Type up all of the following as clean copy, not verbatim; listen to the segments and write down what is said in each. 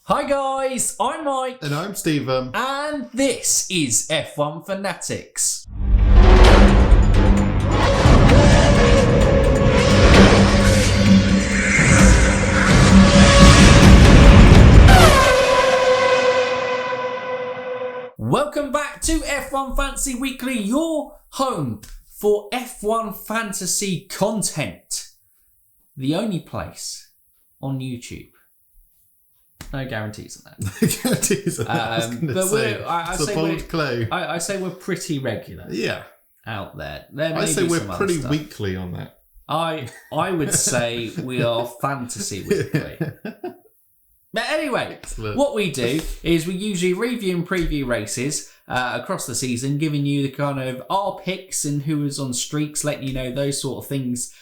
Hi guys, I'm Mike. And I'm Stephen. And this is F1 Fanatics. Welcome back to F1 Fantasy Weekly, your home for F1 fantasy content. The only place on YouTube. No guarantees on that. No guarantees on that. I say we're pretty regular. Yeah. Out there. I say we're pretty weekly on that. I would say we are fantasy weekly. But anyway, what we do is we usually review and preview races across the season, giving you the kind of our picks and who is on streaks, letting you know those sort of things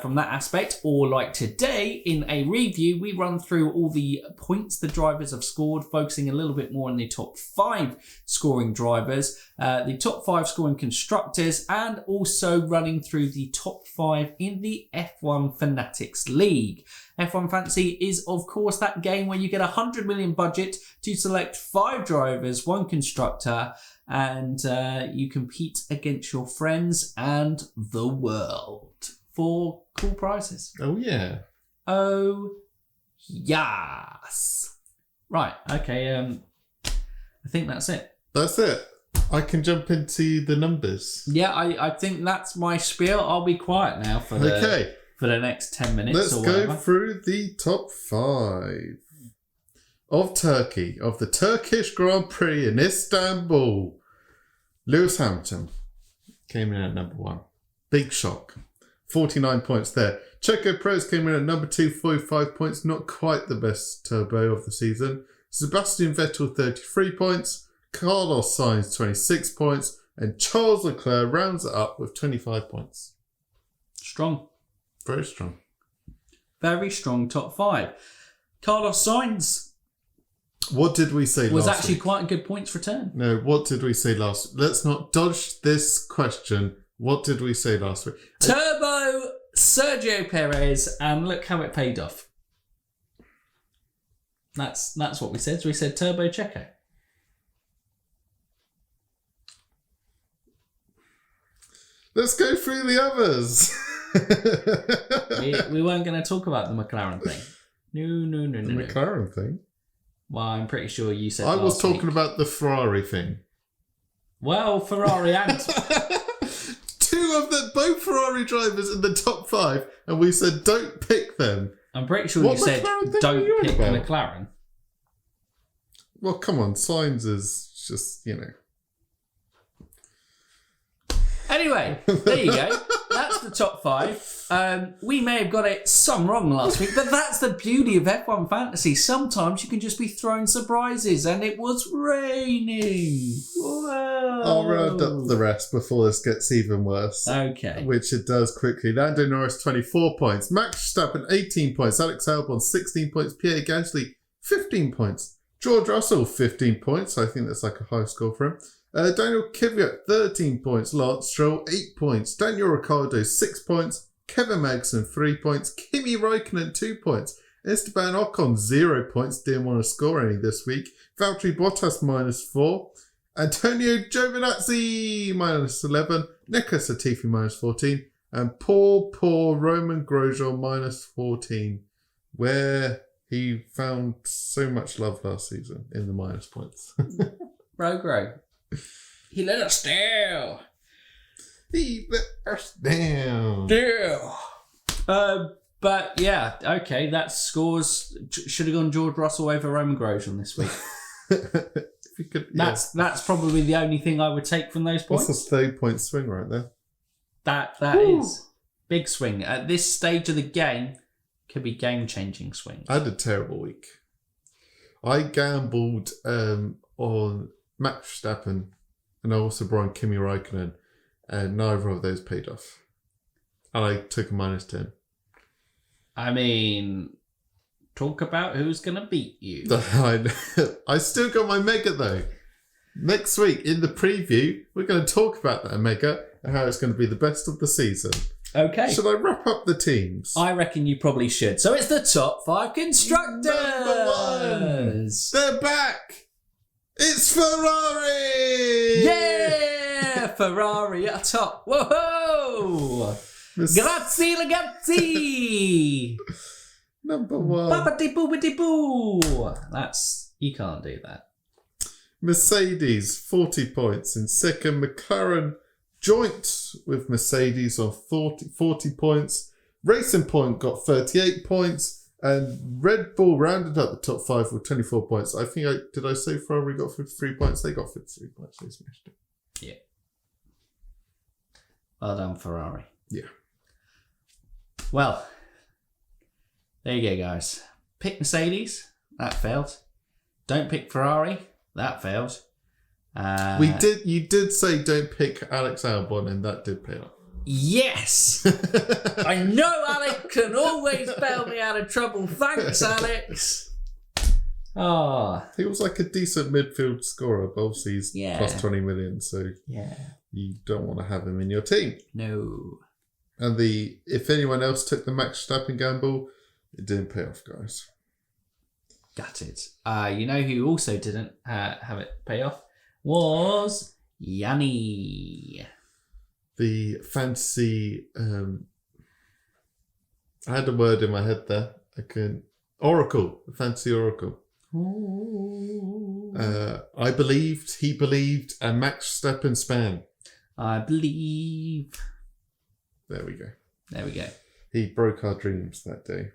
from that aspect. Or like today, in a review, we run through all the points the drivers have scored, focusing a little bit more on the top 5 scoring drivers, the top 5 scoring constructors, and also running through the top 5 in the F1 Fanatics League. F1 Fantasy is, of course, that game where you get 100 million budget to select 5 drivers, 1 constructor, and you compete against your friends and the world for cool prizes. Oh, yeah. Oh, yes. Right, okay, I think that's it. That's it. I can jump into the numbers. Yeah, I think that's my spiel. I'll be quiet now for the next 10 minutes. Let's or whatever. go through the top 5 of Turkey, of the Turkish Grand Prix in Istanbul. Lewis Hamilton came in at number 1. Big shock. 49 points there. Checo Perez came in at number 2, 45 points. Not quite the best turbo of the season. Sebastian Vettel, 33 points. Carlos Sainz, 26 points. And Charles Leclerc rounds it up with 25 points. Strong. Very strong. Very strong top 5. Carlos Sainz. What did we say last week? Was actually quite a good points return. No, what did we say last week? Let's not dodge this question. What did we say last week? Turbo Sergio Perez, and look how it paid off. That's what we said. So we said Turbo Checo. Let's go through the others. we weren't going to talk about the McLaren thing. No. The McLaren thing? Well, I'm pretty sure you said I was last talking week. about the Ferrari thing. Well, Ferrari and... both Ferrari drivers in the top 5, and we said don't pick them. I'm pretty sure you said don't pick McLaren. Well, come on, Sainz is just, Anyway, there you go. That's the top 5. We may have got it some wrong last week, but that's the beauty of F1 Fantasy. Sometimes you can just be thrown surprises, and it was raining. Whoa. I'll round up the rest before this gets even worse. Okay. Which it does quickly. Lando Norris, 24 points. Max Verstappen, 18 points. Alex Albon, 16 points. Pierre Gasly, 15 points. George Russell, 15 points. I think that's like a high score for him. Daniel Kvyat, 13 points. Lance Stroll, 8 points. Daniel Ricciardo, 6 points. Kevin Magnussen, 3 points. Kimi Räikkönen, 2 points. Esteban Ocon, 0 points. Didn't want to score any this week. Valtteri Bottas, -4. Antonio Giovinazzi, -11. Nico Latifi, -14. And poor Roman Grosjean, -14. Where he found so much love last season in the minus points. Gro. He let us down. But yeah, okay, that scores. Should have gone George Russell over Roman Grosjean this week. That's probably the only thing I would take from those points. That's a 30-point swing right there. That is big swing at this stage of the game. Could be game-changing swings. I had a terrible week. I gambled on Max Verstappen and I also brought in Kimi Räikkönen, and neither of those paid off. And I took a -10. I mean, talk about who's going to beat you. I still got my mega though. Next week in the preview, we're going to talk about that mega and how it's going to be the best of the season. Okay. Should I wrap up the teams? I reckon you probably should. So it's the top 5 constructors. Number 1. They're back. It's Ferrari. Yeah, Ferrari at top. Whoa! Grazie ragazzi. Number 1. Babadi boobity boo. You can't do that. Mercedes, 40 points in second. McLaren joint with Mercedes on 40 points. Racing Point got 38 points. And Red Bull rounded up the top 5 with 24 points. Did I say Ferrari got 53 points? They got 53 points. They smashed it. Yeah. Well done, Ferrari. Yeah. Well, there you go, guys. Pick Mercedes. That failed. Don't pick Ferrari. That failed. You did say don't pick Alex Albon, and that did pay off. Yes! I know Alex can always bail me out of trouble. Thanks, Alex. He was like a decent midfield scorer, but obviously he's plus 20 million, so you don't want to have him in your team. No. And if anyone else took the Max Verstappen gamble, it didn't pay off, guys. Got it. You know who also didn't have it pay off? Was Yanni. The fantasy... I had a word in my head there. Oracle. The fantasy Oracle. I believed, he believed, and Max Verstappen span. I believe. There we go. There we go. He broke our dreams that day.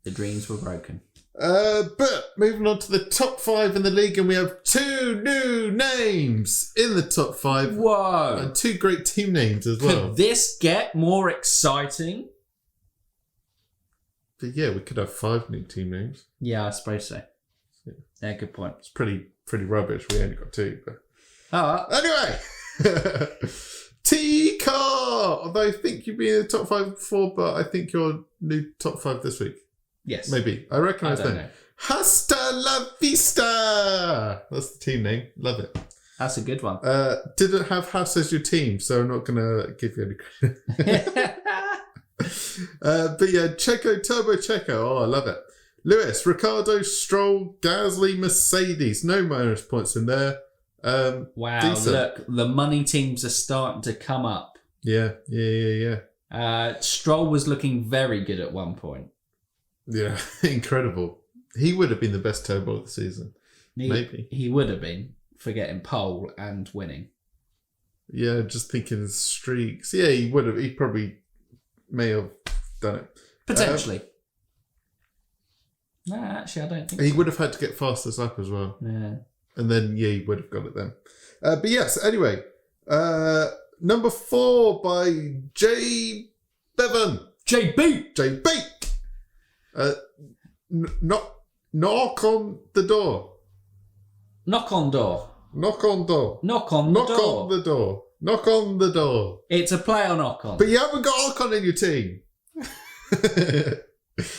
The dreams were broken. But moving on to the top 5 in the league, and we have 2 new names in the top 5. Whoa. And 2 great team names as well. Could this get more exciting? But yeah, we could have 5 new team names. Yeah, I suppose so. Yeah, good point. It's pretty rubbish. We only got 2. But... Anyway. T-Car! Although I think you've been in the top 5 before, but I think you're new top 5 this week. Yes. Maybe. I recognise them. know. Hasta la vista! That's the team name. Love it. That's a good one. Didn't have Haas as your team, so I'm not going to give you any credit. But yeah, Turbo Checo. Oh, I love it. Lewis, Ricardo, Stroll, Gasly, Mercedes. No minus points in there. Wow, decent. Look, the money teams are starting to come up. Yeah. Stroll was looking very good at one point. Yeah, incredible. He would have been the best turbo of the season. Maybe. He would have been for getting pole and winning. Yeah, just thinking of streaks. Yeah, he would have. He probably may have done it. Potentially. No, actually, I don't think he so. would have had to get fastest up as well. Yeah. And then, he would have got it then. But yes, anyway. Number 4 by J. Bevan. JB! Knock on the door. Knock on door. Knock on door. Knock on the Knock door. on the door. Knock on the door. It's a play on Ocon. But you haven't got Ocon in your team.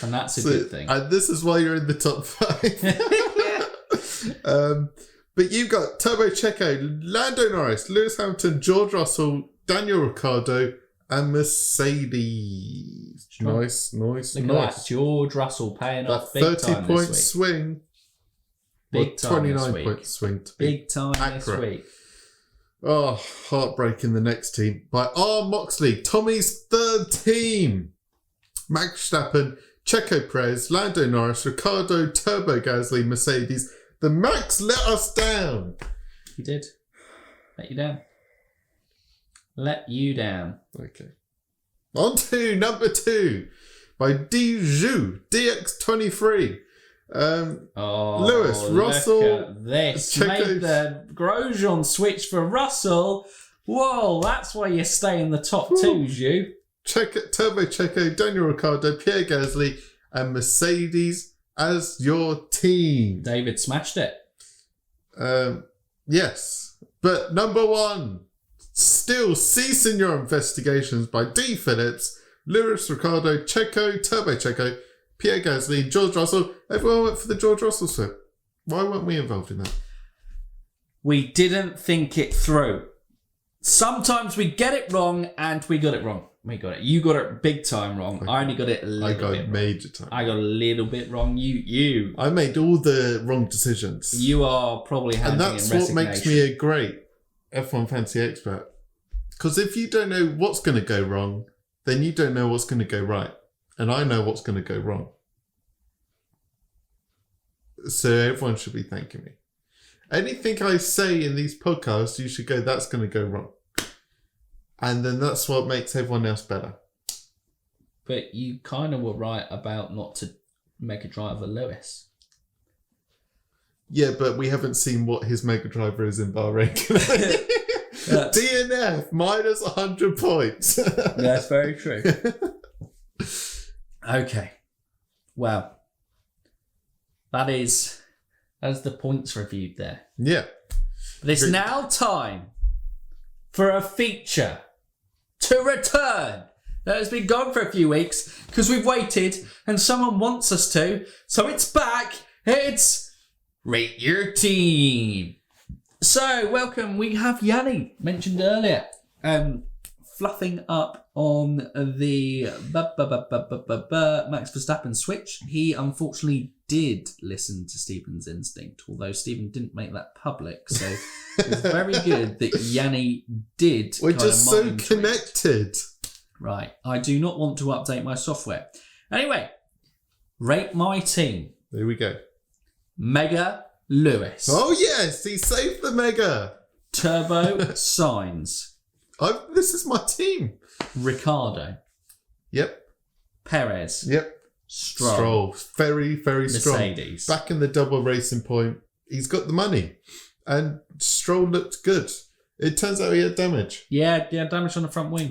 And that's a good thing. And this is why you're in the top 5. But you've got Turbo Checo, Lando Norris, Lewis Hamilton, George Russell, Daniel Ricciardo, and Mercedes. Nice. Look at that. George Russell paying off big time 30-point this week. swing. Big time 29-point swing. Big time this week. Oh, heartbreaking the next team. By R. Moxley, Tommy's third team. Max Verstappen, Checo Perez, Lando Norris, Ricciardo, Turbo Gasly, Mercedes. The Max let us down. He did. Let you down. Let you down. Okay. On to number 2 by Dju DX23. Lewis, Russell. Look at this. Made the Grosjean switch for Russell. Whoa, that's why you stay in the top 2, Zhu. Turbo Checo, Daniel Ricciardo, Pierre Gasly, and Mercedes as your team. David smashed it. Yes. But number 1, still ceasing your investigations by D. Phillips, Lewis, Ricciardo, Checo, Turbo Checo, Pierre Gasly, George Russell. Everyone went for the George Russell swap. Why weren't we involved in that? We didn't think it through. Sometimes we get it wrong, and we got it wrong. We got it. You got it big time wrong. I only got it a little bit wrong. I got major time. I got a little bit wrong. You. I made all the wrong decisions. You are probably handing in resignation. And that's what makes me a great F1 fantasy expert. Because if you don't know what's going to go wrong, then you don't know what's going to go right. And I know what's going to go wrong. So everyone should be thanking me. Anything I say in these podcasts, you should go, that's going to go wrong. And then that's what makes everyone else better. But you kind of were right about not to Mega Driver Lewis. Yeah, but we haven't seen what his Mega Driver is in Bahrain. DNF, minus 100 points. That's very true. Okay. Well, that's the points reviewed there. Yeah. But it's now time for a feature to return that has been gone for a few weeks because we've waited and someone wants us to. So it's back. It's Rate Your Team. So welcome. We have Yanni, mentioned earlier, fluffing up on the Max Verstappen switch. He unfortunately did listen to Stephen's instinct, although Stephen didn't make that public. So it was very good that Yanni did. We're just so connected. Right. I do not want to update my software. Anyway, rate my team. There we go. Mega Lewis. Oh yes, he saved the Mega. Turbo Sainz. This is my team. Ricardo. Yep. Perez. Yep. Stroll. Very, very strong. Mercedes. Back in the double racing point. He's got the money. And Stroll looked good. It turns out he had damage. Yeah, damage on the front wing.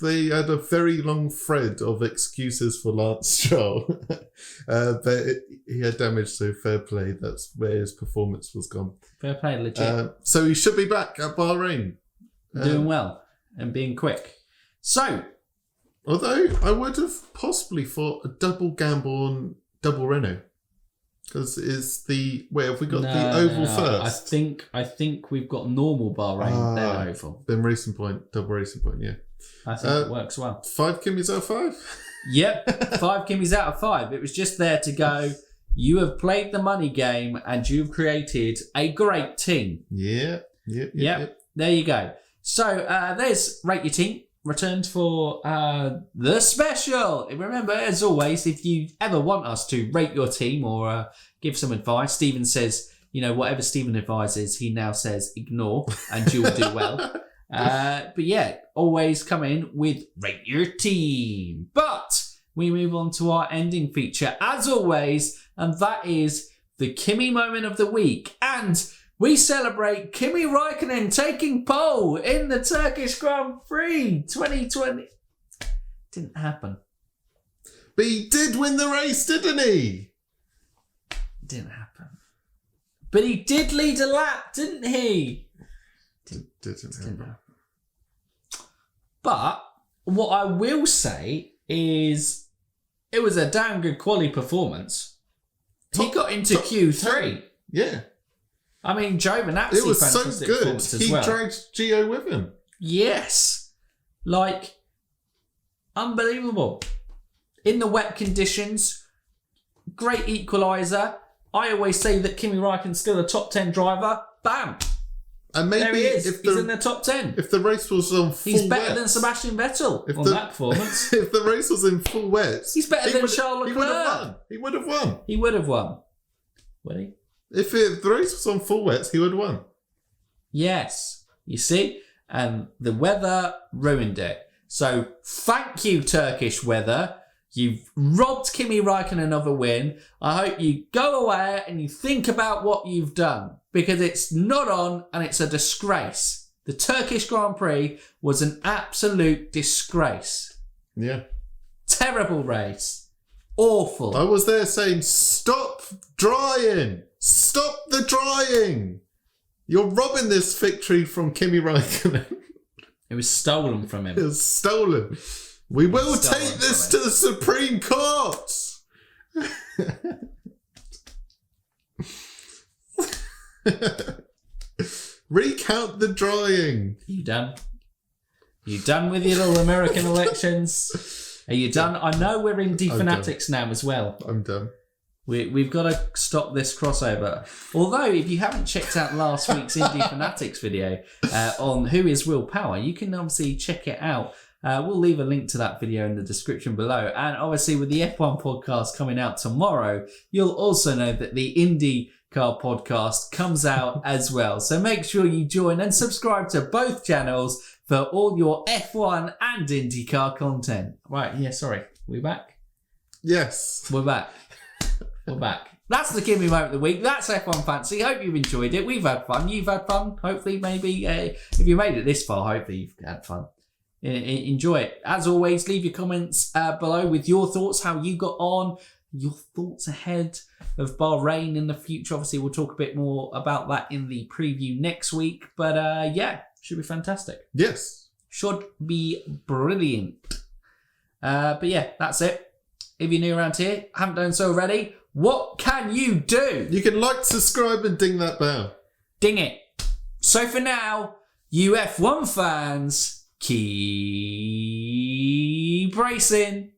They had a very long thread of excuses for Lance Stroll. But he had damage, so fair play. That's where his performance was gone. Fair play, legit. So he should be back at Bahrain. Doing well and being quick. So, although I would have possibly thought a double gamble on double Renault. Because it's have we got the oval first? I think we've got normal Bahrain, then oval. Then racing point, double racing point, yeah. I think it works well. 5 Kimmies out of 5? Yep, 5 Kimmies out of 5. It was just there to go, you have played the money game and you've created a great team. Yeah. There you go. So there's Rate Your Team. Returned for the special. Remember, as always, if you ever want us to rate your team or give some advice, Stephen says, whatever Stephen advises, he now says ignore and you'll do well. But yeah, always come in with Rate Your Team. But we move on to our ending feature, as always, and that is the Kimi moment of the week. And we celebrate Kimi Räikkönen taking pole in the Turkish Grand Prix 2020. Didn't happen. But he did win the race, didn't he? Didn't happen. But he did lead a lap, didn't he? Didn't happen. But what I will say is it was a damn good quality performance. He got into Q3. Yeah. I mean, Giovinazzi, it was so fantastic good. performance as well. He dragged Gio with him. Yes. Unbelievable. In the wet conditions, great equaliser. I always say that Kimi Räikkönen's still a top 10 driver. Bam. And maybe there he is. He's in the top 10. If the race was on full He's better wet, than Sebastian Vettel that performance. If the race was in full wet, he's better than Charles Leclerc. He would have won. He would have won. Would he? If the race was on full wet, he would have won. Yes. You see? And the weather ruined it. So thank you, Turkish weather. You've robbed Kimi Räikkönen of a win. I hope you go away and you think about what you've done, because it's not on and it's a disgrace. The Turkish Grand Prix was an absolute disgrace. Yeah. Terrible race. Awful. I was there saying, stop drying. Stop the drying. You're robbing this victory from Kimi Räikkönen. It was stolen from him. It was stolen. We will take this to the Supreme Court. Recount the drying. You done? You done with your little American elections? Are you done? I know we're Indie Fanatics now as well. I'm done. We've got to stop this crossover. Although, if you haven't checked out last week's Indie Fanatics video on Who is Will Power, you can obviously check it out. We'll leave a link to that video in the description below. And obviously, with the F1 podcast coming out tomorrow, you'll also know that the IndyCar podcast comes out as well. So make sure you join and subscribe to both channels for all your F1 and IndyCar content. Right, yeah, sorry. We're back? Yes. We're back. We're back. That's the Gimme Moment of the Week. That's F1 Fantasy. Hope you've enjoyed it. We've had fun. You've had fun. Hopefully, maybe, if you made it this far, hopefully you've had fun. Enjoy it. As always, leave your comments below with your thoughts, how you got on, your thoughts ahead of Bahrain in the future. Obviously, we'll talk a bit more about that in the preview next week. But yeah, should be fantastic. Yes. Should be brilliant. But yeah, that's it. If you're new around here, haven't done so already, what can you do? You can like, subscribe, and ding that bell. Ding it. So for now, you F1 fans, keep racing.